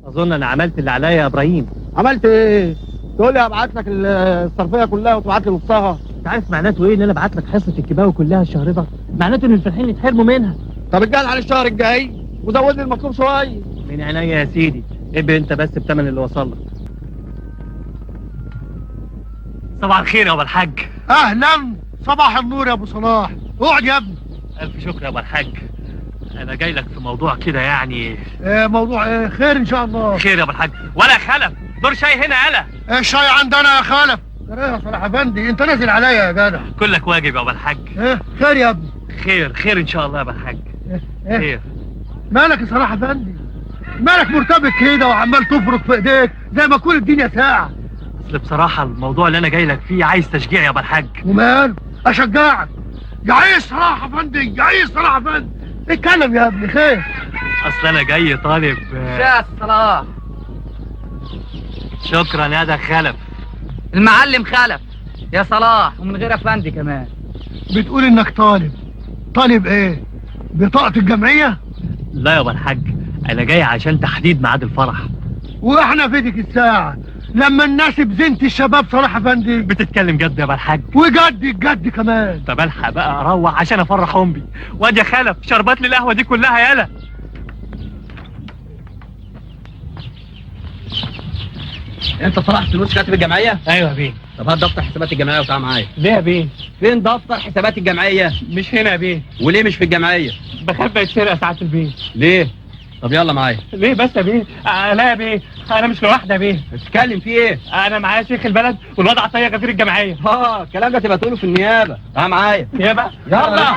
اظن انا عملت اللي عليا يا ابراهيم. عملت ايه؟ تقول لي ابعت لك الصرفيه كلها وتبعت لي نصها؟ انت عارف معناته ايه ان انا ابعت لك حصه الكيماوي كلها الشهر ده؟ معناته ان الفلاحين يتحرموا منها. طب اتجهز على الشهر الجاي وزود لي المطلوب شويه. من عينيا يا سيدي، ابقى انت بس بتمن اللي وصل لك. صباح الخير يا ابو الحاج. اهلا، صباح النور يا ابو صلاح. اقعد يا ابني. الف شكر يا ابو الحاج. انا جاي لك في موضوع كده يعني. موضوع خير ان شاء الله. خير يا ابو الحاج. ولا خلف دور شاي هنا يلا. الشاي عندنا يا خالف. ايه يا صلاح افندي، انت نازل عليا يا جدع. كلك واجب يا ابو الحاج. خير يا ابني. خير ان شاء الله يا ابو الحاج. خير. مالك يا صلاح افندي؟ مالك مرتبك كده وعمال تفرك في ايديك زي ما تكون الدنيا ساعه؟ اصل بصراحه الموضوع اللي انا جاي لك فيه عايز تشجيع يا ابو الحاج. ومال؟ اشجعك. يعيش صلاح افندي، يعيش صلاح افندي. اتكلم يا ابني، خير. اصل انا جاي طالب شاف صلاح. شكرا يا ده خلف. المعلم خلف يا صلاح، ومن غير افندي كمان. بتقول انك طالب ايه؟ بطاقة الجمعية؟ لا يا ابو الحاج، انا جاي عشان تحديد ميعاد الفرح. واحنا في ديك الساعة لما نناسب زينة الشباب صلاح افندي. بتتكلم جد يا ابو الحاج؟ وجد كمان. طب الحق بقى اروح عشان افرح امي. وادي يا خلف شربات لي القهوه دي كلها يالا. انت فرحت فلوس كاتب الجمعيه؟ ايوه يا بيه. طب هات دفتر حسابات الجمعيه وتعال معايا. ليه يا بيه؟ فين دفتر حسابات الجمعيه؟ مش هنا يا بيه. وليه مش في الجمعيه؟ بخاف يتسرق ساعات البيه. ليه؟ طب يلا معايا. ليه بس يا بيه؟ لا يا بيه، انا مش لوحدي يا بيه. بتتكلم في ايه؟ انا معايا شيخ البلد والوضع عطيه غفير الجمعيه. الكلام ده تبقى تقوله في النيابه. تعال معايا. نيابه؟ يلا.